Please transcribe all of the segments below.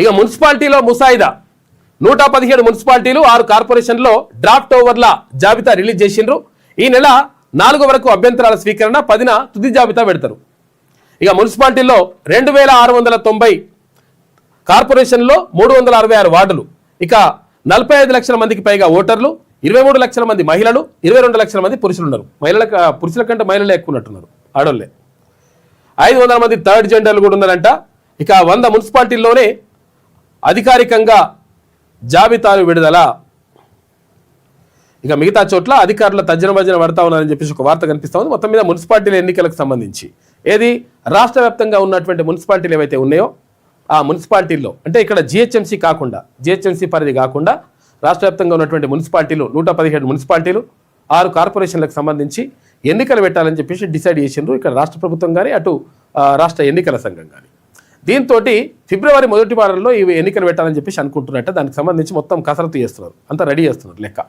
ఇక మున్సిపాలిటీలో ముసాయిదా 117 మున్సిపాలిటీలు 6 కార్పొరేషన్లో డ్రాఫ్ట్ ఓవర్ల జాబితా రిలీజ్ చేసిండ్రు. ఈ నెల 4 వరకు అభ్యంతరాల స్వీకరణ, 10న తుది జాబితా పెడతారు. ఇక మున్సిపాలిటీలో 2690, కార్పొరేషన్లో 366 వార్డులు, ఇక 45 లక్షల మందికి పైగా ఓటర్లు, 23 లక్షల మంది మహిళలు, 22 లక్షల మంది పురుషులు ఉన్నారు. పురుషుల కంటే మహిళలే ఎక్కువ ఉన్నట్టున్నారు, ఆడోళ్ళే. 500 మంది థర్డ్ జెండర్లు కూడా ఉన్నారంట. ఇక 100 మున్సిపాలిటీల్లోనే అధికారికంగా జాబితాలు విడుదల. ఇక మిగతా చోట్ల అధికారుల తర్జన పడతా ఉన్నారని చెప్పేసి ఒక వార్త కనిపిస్తా ఉంది. మొత్తం మీద మున్సిపాలిటీల ఎన్నికలకు సంబంధించి ఏది రాష్ట్ర వ్యాప్తంగా ఉన్నటువంటి మున్సిపాలిటీలు ఏవైతే ఉన్నాయో ఆ మున్సిపాలిటీల్లో, అంటే ఇక్కడ జిహెచ్ఎంసీ పరిధి కాకుండా రాష్ట్ర వ్యాప్తంగా ఉన్నటువంటి మున్సిపాలిటీలు 117 మున్సిపాలిటీలు 6 కార్పొరేషన్లకు సంబంధించి ఎన్నికలు పెట్టాలని చెప్పేసి డిసైడ్ చేసిండ్రు ఇక్కడ రాష్ట్ర ప్రభుత్వం కానీ అటు రాష్ట్ర ఎన్నికల సంఘం కానీ. దీంతో ఫిబ్రవరి మొదటి వారంలో ఇవి ఎన్నికలు పెట్టాలని చెప్పేసి అనుకుంటున్నట్ట. దానికి సంబంధించి మొత్తం కసరత్తు చేస్తున్నారు, అంతా రెడీ చేస్తున్నారు లెక్క.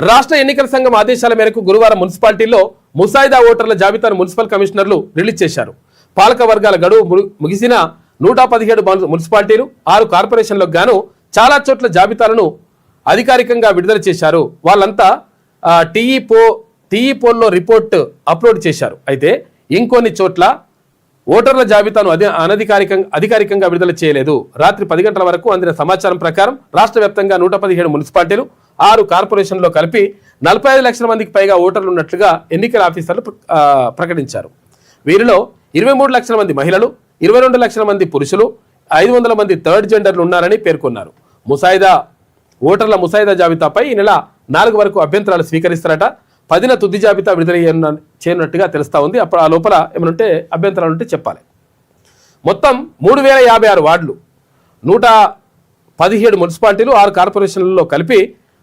రాష్ట్ర ఎన్నికల సంఘం ఆదేశాల మేరకు గురువారం మున్సిపాలిటీల్లో ముసాయిదా ఓటర్ల జాబితాను మున్సిపల్ కమిషనర్లు రిలీజ్ చేశారు. పాలక వర్గాల గడువు ముగిసిన 117 మున్సిపాలిటీలు 6 కార్పొరేషన్లకు గాను చాలా చోట్ల జాబితాలను అధికారికంగా విడుదల చేశారు. వాళ్ళంతా టీఈ పోల్లో రిపోర్ట్ అప్లోడ్ చేశారు. అయితే ఇంకొన్ని చోట్ల ఓటర్ల జాబితాను అధికారికంగా విడుదల చేయలేదు. రాత్రి 10 గంటల వరకు అందిన సమాచారం ప్రకారం రాష్ట్ర వ్యాప్తంగా 117 మున్సిపాలిటీలు 6 కార్పొరేషన్లో కలిపి 45 లక్షల మందికి పైగా ఓటర్లు ఉన్నట్లుగా ఎన్నికల ఆఫీసర్లు ప్రకటించారు. వీరిలో 23 లక్షల మంది మహిళలు, 22 లక్షల మంది పురుషులు, 500 మంది థర్డ్ జెండర్లు ఉన్నారని పేర్కొన్నారు. ఓటర్ల ముసాయిదా జాబితాపై ఈ నెల 4 వరకు అభ్యంతరాలు స్వీకరిస్తారట. 10న తుది జాబితా విడుదల చేయనున్నట్టుగా తెలుస్తా ఉంది. అప్పుడు ఆ లోపల ఏమనుంటే అభ్యంతరాలు ఉంటే చెప్పాలి. మొత్తం 3056 వార్డులు, 117 మున్సిపాలిటీలు 6 కార్పొరేషన్లలో కలిపి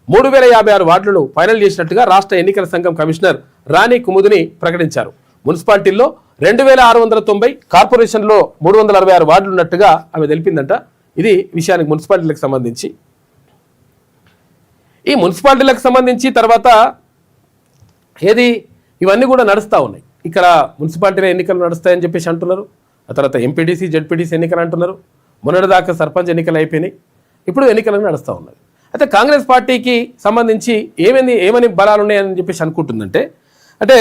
3056 వార్డులను ఫైనల్ చేసినట్టుగా రాష్ట్ర ఎన్నికల సంఘం కమిషనర్ రాణి కుముదిని ప్రకటించారు. మున్సిపాలిటీల్లో 2690, కార్పొరేషన్లో 366 వార్డులు ఉన్నట్టుగా ఆమె తెలిపిందంట. ఇది విషయానికి మున్సిపాలిటీలకు సంబంధించి. ఈ మున్సిపాలిటీలకు సంబంధించి తర్వాత ఏది ఇవన్నీ కూడా నడుస్తూ ఉన్నాయి. ఇక్కడ మున్సిపాలిటీల ఎన్నికలు నడుస్తాయని చెప్పేసి అంటున్నారు. ఆ తర్వాత ఎంపీటీసీ జెడ్పీటీసీ ఎన్నికలు అంటున్నారు. మొన్నటిదాకా సర్పంచ్ ఎన్నికలు అయిపోయినాయి, ఇప్పుడు ఎన్నికలు నడుస్తూ ఉన్నాయి. అయితే కాంగ్రెస్ పార్టీకి సంబంధించి ఏమని బలాలు ఉన్నాయని చెప్పేసి అనుకుంటుందంటే, అంటే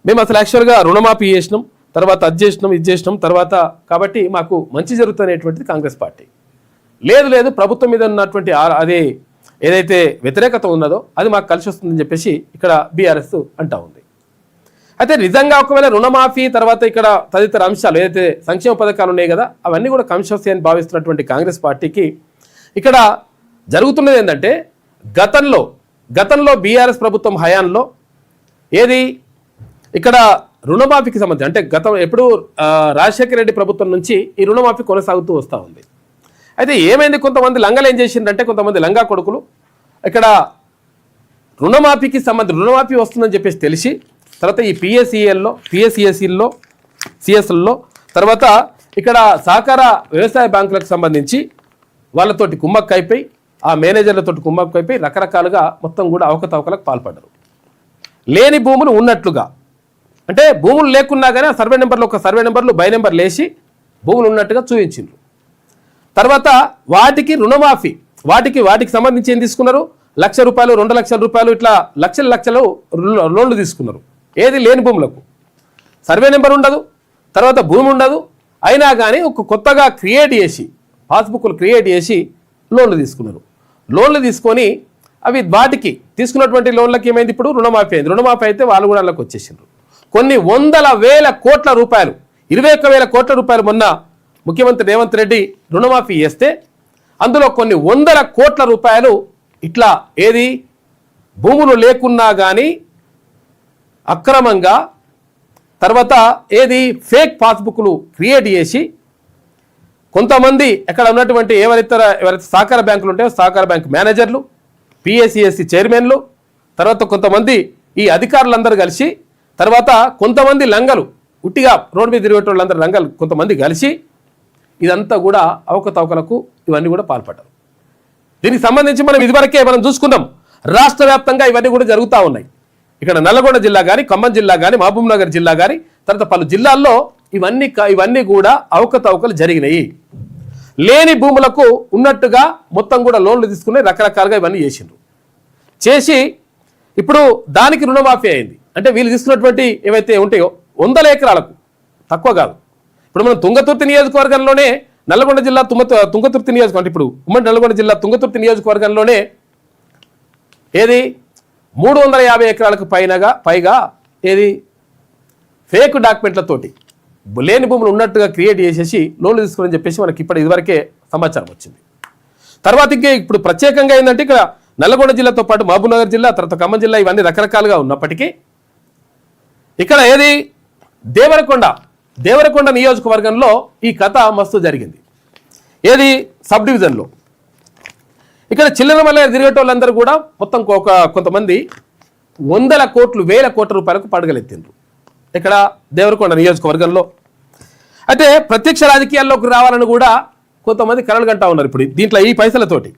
మేము అసలు యాక్చువల్గా రుణమాఫీ చేసినాం, తర్వాత అది చేసినాం తర్వాత కాబట్టి మాకు మంచి జరుగుతున్నటువంటిది కాంగ్రెస్ పార్టీ. లేదు ప్రభుత్వం మీద ఉన్నటువంటి అదే ఏదైతే వ్యతిరేకత ఉన్నదో అది మాకు కలిసి వస్తుందని చెప్పేసి ఇక్కడ బీఆర్ఎస్ అంటా ఉంది. అయితే నిజంగా ఒకవేళ రుణమాఫీ తర్వాత ఇక్కడ తదితర అంశాలు ఏదైతే సంక్షేమ పథకాలు ఉన్నాయి కదా అవన్నీ కూడా కలిసి వస్తాయని భావిస్తున్నటువంటి కాంగ్రెస్ పార్టీకి ఇక్కడ జరుగుతున్నది ఏంటంటే, గతంలో బీఆర్ఎస్ ప్రభుత్వం హయాంలో ఏది ఇక్కడ రుణమాఫీకి సంబంధించి అంటే ఎప్పుడు రాజశేఖర రెడ్డి ప్రభుత్వం నుంచి ఈ రుణమాఫీ కొనసాగుతూ వస్తూ ఉంది. అయితే ఏమైంది, కొంతమంది లంగలు ఏం చేసిందంటే, కొంతమంది లంగా కొడుకులు ఇక్కడ రుణమాఫీకి రుణమాఫీ వస్తుందని చెప్పేసి తెలిసి తర్వాత ఈ పిఎస్సిఎస్లో తర్వాత ఇక్కడ సహకార వ్యవసాయ బ్యాంకులకు సంబంధించి వాళ్ళతోటి కుమ్మక్కైపోయి ఆ మేనేజర్లతోటి కుమ్మక్కైపోయి రకరకాలుగా మొత్తం కూడా అవకతవకలకు పాల్పడ్డారు. లేని భూములు ఉన్నట్లుగా, అంటే భూములు లేకున్నా కానీ ఆ సర్వే నెంబర్లు బై నెంబర్లు వేసి భూములు ఉన్నట్టుగా చూపించిండ్రు. తర్వాత వాటికి రుణమాఫీ వాటికి సంబంధించి ఏం తీసుకున్నారు, ₹1,00,000 2 లక్షల రూపాయలు ఇట్లా లక్షలు లోన్లు తీసుకున్నారు. ఏది లేని భూములకు సర్వే నెంబర్ ఉండదు, తర్వాత భూమి ఉండదు, అయినా కానీ ఒక కొత్తగా పాస్బుక్లు క్రియేట్ చేసి లోన్లు తీసుకున్నారు. లోన్లు తీసుకొని అవి వాటికి తీసుకున్నటువంటి లోన్లకి ఏమైంది, ఇప్పుడు రుణమాఫీ అయింది. రుణమాఫీ అయితే వాళ్ళు కూడా వాళ్ళకి వచ్చేసిండ్రు. కొన్ని 100,000 కోట్ల రూపాయలు 21,000 కోట్ల రూపాయలు మొన్న ముఖ్యమంత్రి రేవంత్ రెడ్డి రుణమాఫీ చేస్తే అందులో కొన్ని 100 కోట్ల రూపాయలు ఇట్లా ఏది భూములు లేకున్నా కానీ అక్రమంగా తర్వాత ఏది ఫేక్ పాస్బుక్లు క్రియేట్ చేసి కొంతమంది ఎక్కడ ఉన్నటువంటి ఎవరైతే సహకార బ్యాంకులు ఉంటాయో సహకార బ్యాంక్ మేనేజర్లు, పిఎస్సిఎస్సి చైర్మన్లు, తర్వాత కొంతమంది ఈ అధికారులందరూ కలిసి తర్వాత కొంతమంది లంగలు ఉట్టిగా రోడ్డు మీద తిరిగే వాళ్ళందరూ లంగలు కొంతమంది కలిసి ఇదంతా కూడా అవకతవకలకు ఇవన్నీ కూడా పాల్పడ్డారు. దీనికి సంబంధించి మనం ఇదివరకే చూసుకున్నాం. రాష్ట్ర వ్యాప్తంగా ఇవన్నీ కూడా జరుగుతూ ఉన్నాయి. ఇక్కడ నల్లగొండ జిల్లా కానీ, ఖమ్మం జిల్లా కానీ, మహబూబ్ నగర్ జిల్లా కానీ, తర్వాత పలు జిల్లాల్లో ఇవన్నీ కూడా అవకతవకలు జరిగినాయి. లేని భూములకు ఉన్నట్టుగా మొత్తం కూడా లోన్లు తీసుకుని రకరకాలుగా ఇవన్నీ చేసి ఇప్పుడు దానికి రుణమాఫీ అయింది. అంటే వీళ్ళు తీసుకున్నటువంటి ఏవైతే ఉంటాయో 100 ఎకరాలకు తక్కువ కాదు. ఇప్పుడు మనం తుంగతుర్తి నియోజకవర్గంలోనే నల్గొండ జిల్లా తుంగతుర్తి నియోజకవర్గం, ఇప్పుడు ఉమ్మడి నల్గొండ జిల్లా తుంగతుర్తి నియోజకవర్గంలోనే ఏది 350 ఎకరాలకు పైగా ఏది ఫేక్ డాక్యుమెంట్లతోటి లేని భూములు ఉన్నట్టుగా క్రియేట్ చేసేసి లోన్లు తీసుకోవాలని చెప్పేసి మనకి ఇదివరకే సమాచారం వచ్చింది. తర్వాత ఇంకే ఇప్పుడు ప్రత్యేకంగా ఏంటంటే ఇక్కడ నల్గొండ జిల్లాతో పాటు మహబూబ్నగర్ జిల్లా, తర్వాత ఖమ్మం జిల్లా ఇవన్నీ రకరకాలుగా ఉన్నప్పటికీ ఇక్కడ ఏది దేవరకొండ నియోజకవర్గంలో ఈ కథ మస్తు జరిగింది. ఏది సబ్ డివిజన్లో ఇక్కడ చిల్లర మల్లె తిరిగేటోళ్ళందరూ కూడా మొత్తం కొంతమంది 100 కోట్లు 1000 కోట్ల రూపాయలకు పడగలెత్తిండ్రు ఇక్కడ దేవరకొండ నియోజకవర్గంలో. అయితే ప్రత్యక్ష రాజకీయాల్లోకి రావాలని కూడా కొంతమంది కలలు కంటా ఉన్నారు ఇప్పుడు దీంట్లో ఈ పైసలతోటి.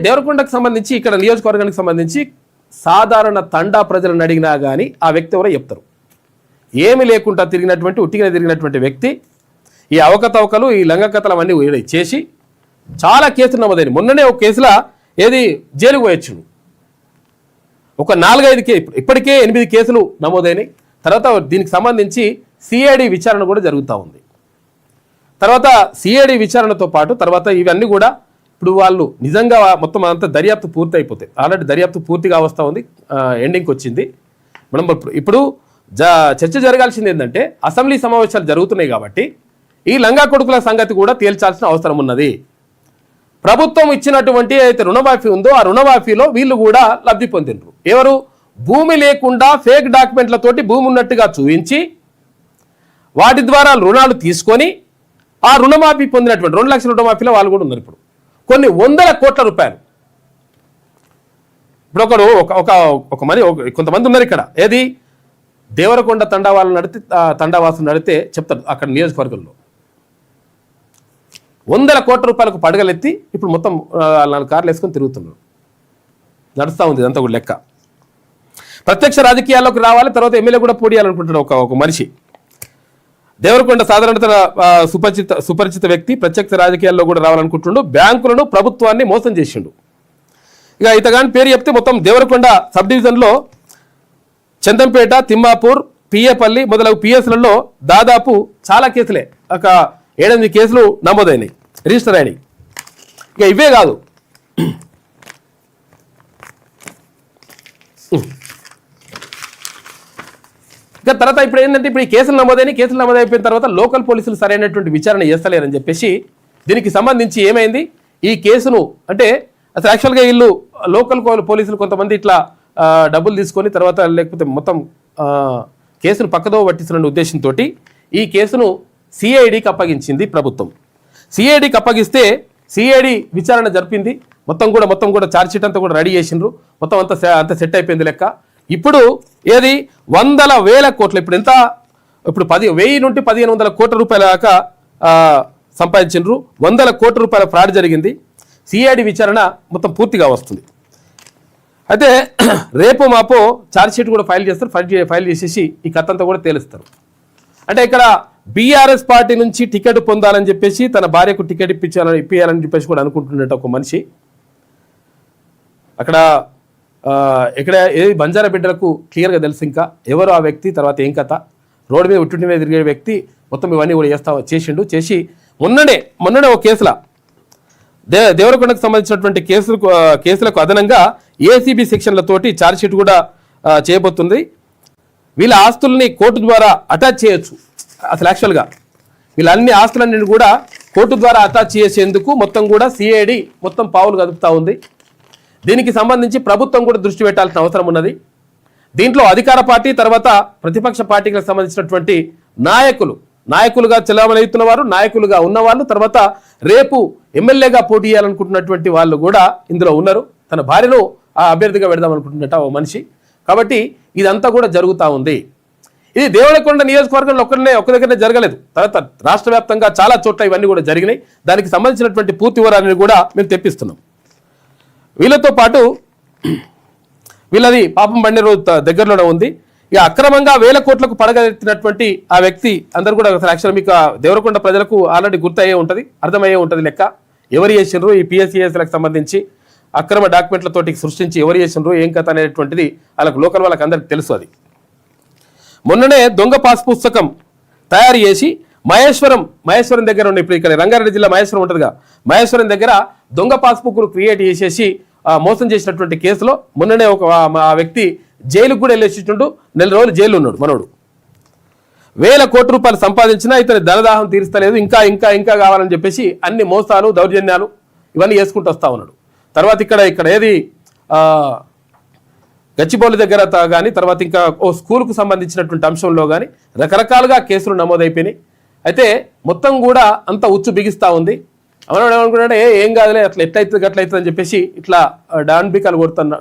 దేవరకొండకు సంబంధించి ఇక్కడ నియోజకవర్గానికి సంబంధించి సాధారణ తండా ప్రజలను అడిగినా కానీ ఆ వ్యక్తి ఎవరో చెప్తారు. ఏమి లేకుండా ఉట్టిగా తిరిగినటువంటి వ్యక్తి ఈ అవకతవకలు ఈ లంగకథలు అవన్నీ చేసి చాలా కేసులు నమోదైనవి. మొన్ననే ఒక కేసులో ఏది జైలుకు పోయొచ్చు. ఒక 4-5 ఇప్పటికే 8 కేసులు నమోదైనవి. తర్వాత దీనికి సంబంధించి సిఐడి విచారణ కూడా జరుగుతూ ఉంది. తర్వాత సిఐడి విచారణతో పాటు తర్వాత ఇవన్నీ కూడా ఇప్పుడు వాళ్ళు నిజంగా మొత్తం అంతా దర్యాప్తు పూర్తి అయిపోతాయి. ఆల్రెడీ దర్యాప్తు పూర్తిగా వస్తూ ఉంది, ఎండింగ్కి వచ్చింది. మనం ఇప్పుడు చర్చ జరగాల్సింది ఏంటంటే అసెంబ్లీ సమావేశాలు జరుగుతున్నాయి కాబట్టి ఈ లంగా కొడుకుల సంగతి కూడా తేల్చాల్సిన అవసరం ఉన్నది. ప్రభుత్వం ఇచ్చినటువంటి అయితే రుణమాఫీ ఉందో ఆ రుణమాఫీలో వీళ్ళు కూడా లబ్ధి పొందిండ్రు. ఎవరు? భూమి లేకుండా ఫేక్ డాక్యుమెంట్లతోటి భూమి ఉన్నట్టుగా చూపించి వాటి ద్వారా రుణాలు తీసుకొని ఆ రుణమాఫీ పొందినటువంటి 2 లక్షల రుణమాఫీలో వాళ్ళు కూడా ఉన్నారు. ఇప్పుడు కొన్ని 100 కోట్ల రూపాయలు. ఇప్పుడు కొంతమంది ఉన్నారు ఇక్కడ. ఏది దేవరకొండ తండావాసులు నడితే చెప్తారు అక్కడ నియోజకవర్గంలో 100 కోట్ల రూపాయలకు పడగలెత్తి ఇప్పుడు మొత్తం 4 కార్లు వేసుకొని తిరుగుతున్నారు. నడుస్తూ ఉంది ఇదంతా కూడా లెక్క. ప్రత్యక్ష రాజకీయాల్లోకి రావాలి, తర్వాత ఎమ్మెల్యే కూడా పోటీయాలనుకుంటాడు ఒక మనిషి. దేవరకొండ సాధారణత సుపరిచిత వ్యక్తి ప్రత్యక్ష రాజకీయాల్లో కూడా రావాలనుకుంటుండు. బ్యాంకులను ప్రభుత్వాన్ని మోసం చేసిండు. ఇక ఇతగాని పేరు చెప్తే మొత్తం దేవరకొండ సబ్ డివిజన్లో చందంపేట, తిమ్మాపూర్, పిఏపల్లి మొదలగు పిఎస్లలో దాదాపు చాలా కేసులే, ఒక 7-8 కేసులు నమోదైనాయి, రిజిస్టర్ అయినాయి. ఇక ఇవే కాదు, ఇక తర్వాత ఇప్పుడు ఏంటంటే ఇప్పుడు ఈ కేసులు నమోదైపోయిన తర్వాత లోకల్ పోలీసులు సరైనటువంటి విచారణ చేస్తలేరని చెప్పేసి దీనికి సంబంధించి ఏమైంది, ఈ కేసును అంటే అసలు యాక్చువల్గా వీళ్ళు లోకల్ పోలీసులు కొంతమంది ఇట్లా డబ్బులు తీసుకొని తర్వాత లేకపోతే మొత్తం కేసును పక్కదో పట్టిస్తున్న ఉద్దేశంతో ఈ కేసును సిఐడికి అప్పగించింది ప్రభుత్వం. సిఐడికి అప్పగిస్తే సిఐడి విచారణ జరిపింది. మొత్తం కూడా ఛార్జ్షీట్ అంతా కూడా రెడీ చేసిండ్రు. మొత్తం అంతా సెట్ అయిపోయింది లెక్క. ఇప్పుడు ఏది 100,000 కోట్లు, ఇప్పుడు ఎంత, ఇప్పుడు 1000 నుండి 1500 కోట్ల రూపాయల దాకా సంపాదించిండ్రు. 100 కోట్ల రూపాయల ఫ్రాడ్ జరిగింది. సిఐడి విచారణ మొత్తం పూర్తిగా వస్తుంది. అయితే రేపు మాపో ఛార్జ్షీట్ కూడా ఫైల్ చేస్తారు. ఫైల్ చేసేసి ఈ కథ అంతా కూడా తేలుస్తారు. అంటే ఇక్కడ బీఆర్ఎస్ పార్టీ నుంచి టికెట్ పొందాలని చెప్పేసి తన భార్యకు టికెట్ ఇప్పించాలని చెప్పేసి కూడా అనుకుంటున్నట్టు ఒక మనిషి అక్కడ ఇక్కడ ఏది బంజారా బిడ్డలకు క్లియర్గా తెలుసు ఇంకా ఎవరు ఆ వ్యక్తి, తర్వాత ఏం కథ. రోడ్డు మీద ఉట్టుంటి మీద తిరిగే వ్యక్తి మొత్తం ఇవన్నీ కూడా చేసి మొన్ననే ఒక కేసులో దేవరకొండకు సంబంధించినటువంటి కేసులకు అదనంగా ఏసీబీ సెక్షన్లతోటి ఛార్జ్షీట్ కూడా చేయబోతుంది. వీళ్ళ ఆస్తుల్ని కోర్టు ద్వారా అటాచ్ చేయొచ్చు. అసలు యాక్చువల్గా వీళ్ళ అన్ని ఆస్తులన్నింటినీ కూడా కోర్టు ద్వారా అటాచ్ చేసేందుకు మొత్తం కూడా సిఐడి మొత్తం పావులు కదుపుతూ ఉంది. దీనికి సంబంధించి ప్రభుత్వం కూడా దృష్టి పెట్టాల్సిన అవసరం ఉన్నది. దీంట్లో అధికార పార్టీ తర్వాత ప్రతిపక్ష పార్టీలకు సంబంధించినటువంటి నాయకులుగా చెలామణవుతున్న వారు, నాయకులుగా ఉన్నవాళ్ళు, తర్వాత రేపు ఎమ్మెల్యేగా పోటీ చేయాలనుకుంటున్నటువంటి వాళ్ళు కూడా ఇందులో ఉన్నారు. తన భార్యను ఆ అభ్యర్థిగా పెడదాం అనుకుంటున్నట్టు ఓ మనిషి. కాబట్టి ఇదంతా కూడా జరుగుతూ ఉంది. ఇది దేవరకొండ నియోజకవర్గంలో ఒక్క దగ్గరనే జరగలేదు. తర్వాత రాష్ట్ర వ్యాప్తంగా చాలా చోట్ల ఇవన్నీ కూడా జరిగినాయి. దానికి సంబంధించినటువంటి పూర్తి వివరాన్ని కూడా మేము తెప్పిస్తున్నాం. వీళ్ళతో పాటు వీళ్ళది పాపం బండి రోజు దగ్గరలోనే ఉంది. ఇక అక్రమంగా 1000 కోట్లకు పడగెత్తినటువంటి ఆ వ్యక్తి అందరూ కూడా యాక్చువల్ మీకు దేవరకొండ ప్రజలకు ఆల్రెడీ గుర్తయ్యే ఉంటుంది, అర్థమయ్యే ఉంటుంది లెక్క. ఎవరు చేసిండ్రు ఈ పిఎస్సిఎస్లకు సంబంధించి అక్రమ డాక్యుమెంట్లతోటి సృష్టించి ఎవరు చేసిండ్రు ఏం కథ అనేటువంటిది వాళ్ళకు లోకల్ వాళ్ళకి అందరికి తెలుసు. అది మొన్ననే దొంగ పాస్ పుస్తకం తయారు చేసి మహేశ్వరం దగ్గర ఉన్న, ఇప్పుడు ఇక్కడ రంగారెడ్డి జిల్లా మహేశ్వరం ఉంటుందిగా, మహేశ్వరం దగ్గర దొంగ పాస్బుక్ను క్రియేట్ చేసేసి మోసం చేసినటువంటి కేసులో మొన్ననే ఒక ఆ వ్యక్తి జైలుకు కూడా వెళ్ళేసిట్టుండు. 4 రోజులు జైలు ఉన్నాడు మనోడు. 1000 కోట్ల రూపాయలు సంపాదించినా ఇతని ధనదాహం తీరుస్తలేదు, ఇంకా ఇంకా ఇంకా కావాలని చెప్పేసి అన్ని మోసాలు దౌర్జన్యాలు ఇవన్నీ చేసుకుంటూ వస్తా ఉన్నాడు. తర్వాత ఇక్కడ ఏది గచ్చిబౌలి దగ్గర కానీ తర్వాత ఇంకా ఓ స్కూల్కు సంబంధించినటువంటి అంశంలో కానీ రకరకాలుగా కేసులు నమోదైపోయినాయి. అయితే మొత్తం కూడా అంత ఉచ్చు బిగిస్తూ ఉంది. అవనవాడు ఏమనుకున్నాడు, ఏం కాదులే అట్లా ఎట్లయితుంది గట్లయితుంది అని చెప్పేసి ఇట్లా డాన్బికాలు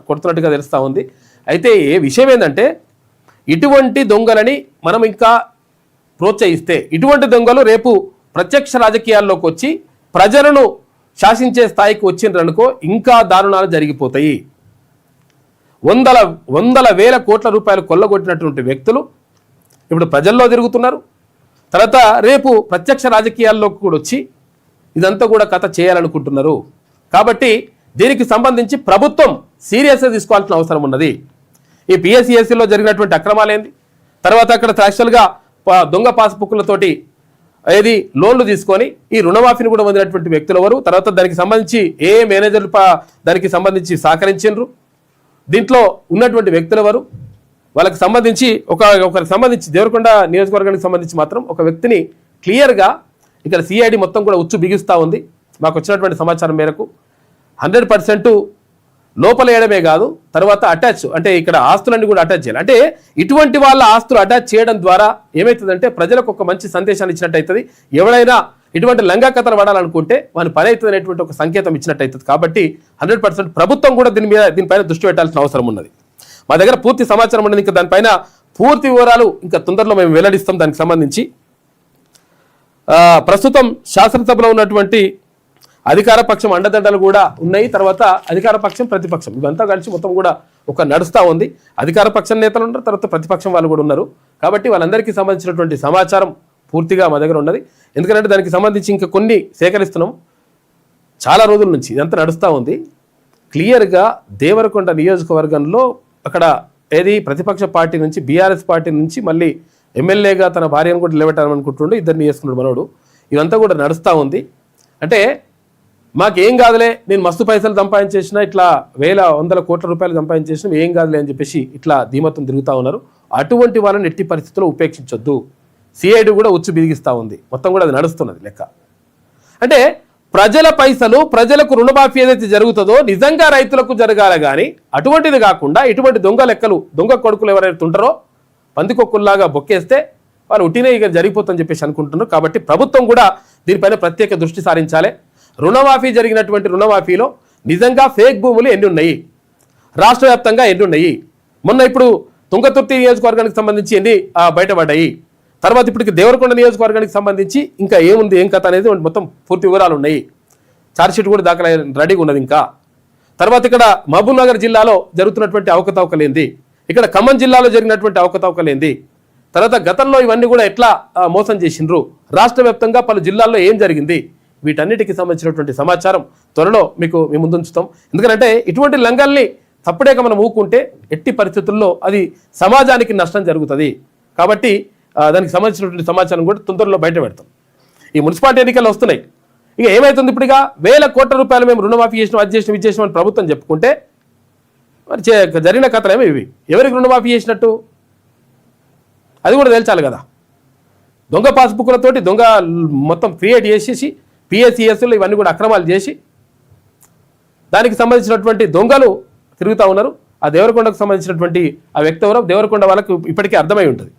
కొడుతున్నట్టుగా తెలుస్తూ ఉంది. అయితే ఏ విషయం ఏంటంటే ఇటువంటి దొంగలని మనం ఇంకా ప్రోత్సహిస్తే ఇటువంటి దొంగలు రేపు ప్రత్యక్ష రాజకీయాల్లోకి వచ్చి ప్రజలను శాసించే స్థాయికి వచ్చిండ్రనుకో ఇంకా దారుణాలు జరిగిపోతాయి. వందల వేల కోట్ల రూపాయలు కొల్లగొట్టినటువంటి వ్యక్తులు ఇప్పుడు ప్రజల్లో తిరుగుతున్నారు. తర్వాత రేపు ప్రత్యక్ష రాజకీయాల్లోకి కూడా వచ్చి ఇదంతా కూడా కథ చేయాలనుకుంటున్నారు. కాబట్టి దీనికి సంబంధించి ప్రభుత్వం సీరియస్గా తీసుకోవాల్సిన అవసరం ఉన్నది. ఈ పిఎస్సిఎస్సిలో జరిగినటువంటి అక్రమాలేంది, తర్వాత అక్కడ యాక్చువల్గా దొంగ పాస్బుక్లతోటి ఏది లోన్లు తీసుకొని ఈ రుణమాఫీని కూడా పొందినటువంటి వ్యక్తులు ఎవరు, తర్వాత దానికి సంబంధించి ఏ మేనేజర్లు దానికి సంబంధించి సహకరించారు, దీంట్లో ఉన్నటువంటి వ్యక్తులు ఎవరు, వాళ్ళకి సంబంధించి ఒకరికి సంబంధించి దేవరకొండ నియోజకవర్గానికి సంబంధించి మాత్రం ఒక వ్యక్తిని క్లియర్గా ఇక్కడ సిఐడి మొత్తం కూడా ఉచ్చు బిగిస్తూ ఉంది. మాకు వచ్చినటువంటి సమాచారం మేరకు 100% లోపలేయడమే కాదు, తర్వాత అటాచ్ అంటే ఇక్కడ ఆస్తులన్నీ కూడా అటాచ్ చేయాలి. అంటే ఇటువంటి వాళ్ళ ఆస్తులు అటాచ్ చేయడం ద్వారా ఏమవుతుందంటే ప్రజలకు ఒక మంచి సందేశాన్ని ఇచ్చినట్టు అవుతుంది. ఎవరైనా ఇటువంటి లంగా కథలు పడాలనుకుంటే వాని పని అవుతుంది అనేటువంటి ఒక సంకేతం ఇచ్చినట్టు అవుతుంది. కాబట్టి 100% ప్రభుత్వం కూడా దీనిపైన దృష్టి పెట్టాల్సిన అవసరం ఉన్నది. మా దగ్గర పూర్తి సమాచారం ఉన్నది. ఇంకా దానిపైన పూర్తి వివరాలు ఇంకా తొందరలో మేము వెల్లడిస్తాం. దానికి సంబంధించి ప్రస్తుతం శాసనసభలో ఉన్నటువంటి అధికార పక్షం అండదండలు కూడా ఉన్నాయి. తర్వాత అధికార పక్షం ప్రతిపక్షం ఇవంతా కలిసి మొత్తం కూడా ఒక నడుస్తూ ఉంది. అధికార పక్షం నేతలు ఉన్నారు, తర్వాత ప్రతిపక్షం వాళ్ళు కూడా ఉన్నారు. కాబట్టి వాళ్ళందరికీ సంబంధించినటువంటి సమాచారం పూర్తిగా మా దగ్గర ఉన్నది. ఎందుకంటే దానికి సంబంధించి ఇంకా కొన్ని సేకరిస్తున్నాం. చాలా రోజుల నుంచి ఇదంతా నడుస్తూ ఉంది. క్లియర్గా దేవరకొండ నియోజకవర్గంలో అక్కడ ఏది ప్రతిపక్ష పార్టీ నుంచి బీఆర్ఎస్ పార్టీ నుంచి మళ్ళీ ఎమ్మెల్యేగా తన భార్యను కూడా నిలబెట్టాలనుకుంటుండే, ఇద్దరిని చేసుకున్నాడు మనోడు. ఇదంతా కూడా నడుస్తూ ఉంది. అంటే మాకేం కాదులే, నేను మస్తు పైసలు సంపాదించేసిన, ఇట్లా 100 కోట్ల రూపాయలు సంపాదించేసిన, ఏం కాదులే అని చెప్పేసి ఇట్లా ధీమతం తిరుగుతూ ఉన్నారు. అటువంటి వాళ్ళని ఎట్టి పరిస్థితుల్లో ఉపేక్షించొద్దు. సిఐడి కూడా ఉచ్చు బిగిస్తూ ఉంది. మొత్తం కూడా అది నడుస్తున్నది లెక్క. అంటే ప్రజల పైసలు ప్రజలకు రుణమాఫీ ఏదైతే జరుగుతుందో నిజంగా రైతులకు జరగాలి, కానీ అటువంటిది కాకుండా ఇటువంటి దొంగ లెక్కలు దొంగ కొడుకులు ఎవరైతే ఉంటారో పందికొక్కుల్లాగా బొక్కేస్తే వాళ్ళు ఉట్టినే ఇక జరిగిపోతుందని చెప్పేసి అనుకుంటున్నారు. కాబట్టి ప్రభుత్వం కూడా దీనిపైన ప్రత్యేక దృష్టి సారించాలి. రుణమాఫీ జరిగినటువంటి రుణమాఫీలో నిజంగా ఫేక్ భూములు ఎన్ని ఉన్నాయి, రాష్ట్ర వ్యాప్తంగా ఎన్ని ఉన్నాయి, మొన్న ఇప్పుడు తుంగతుర్తి నియోజకవర్గానికి సంబంధించి ఎన్ని బయటపడ్డాయి, తర్వాత ఇప్పటికి దేవరకొండ నియోజకవర్గానికి సంబంధించి ఇంకా ఏముంది ఏం కథ అనేది మొత్తం పూర్తి వివరాలు ఉన్నాయి. ఛార్జ్షీట్ కూడా దాఖలు రెడీగా ఉన్నది. ఇంకా తర్వాత ఇక్కడ మహబూబ్ నగర్ జిల్లాలో జరుగుతున్నటువంటి అవకతవకలేంది, ఇక్కడ ఖమ్మం జిల్లాలో జరిగినటువంటి అవకతవకలేంది, తర్వాత గతంలో ఇవన్నీ కూడా ఎట్లా మోసం చేసిండ్రు, రాష్ట్ర వ్యాప్తంగా పలు జిల్లాల్లో ఏం జరిగింది, వీటన్నిటికి సంబంధించినటువంటి సమాచారం త్వరలో మీకు మీ ముందుంచుతాం. ఎందుకంటే ఇటువంటి లంగాల్ని తప్పుడేక మనం ఊకుంటే ఎట్టి పరిస్థితుల్లో అది సమాజానికి నష్టం జరుగుతుంది. కాబట్టి దానికి సంబంధించినటువంటి సమాచారం కూడా తొందరలో బయట పెడతాం. ఈ మున్సిపాలిటీ ఎన్నికలు వస్తున్నాయి. ఇక ఏమవుతుంది, ఇప్పుడు ఇక 1000 కోట్ల రూపాయలు మేము రుణమాఫీ చేసినాం, అది చేసినాం, ఇది చేసినాం అని ప్రభుత్వం చెప్పుకుంటే మరి జరిగిన కథలేమో ఇవి. ఎవరికి రుణమాఫీ చేసినట్టు అది కూడా తేల్చాలి కదా. దొంగ పాస్బుక్లతోటి దొంగ మొత్తం క్రియేట్ చేసేసి పిఎస్సిఎస్లో ఇవన్నీ కూడా అక్రమాలు చేసి దానికి సంబంధించినటువంటి దొంగలు తిరుగుతూ ఉన్నారు. ఆ దేవరకొండకు సంబంధించినటువంటి ఆ వ్యక్తి ఎవరో దేవరకొండ వాళ్ళకు ఇప్పటికే అర్థమై ఉంటుంది.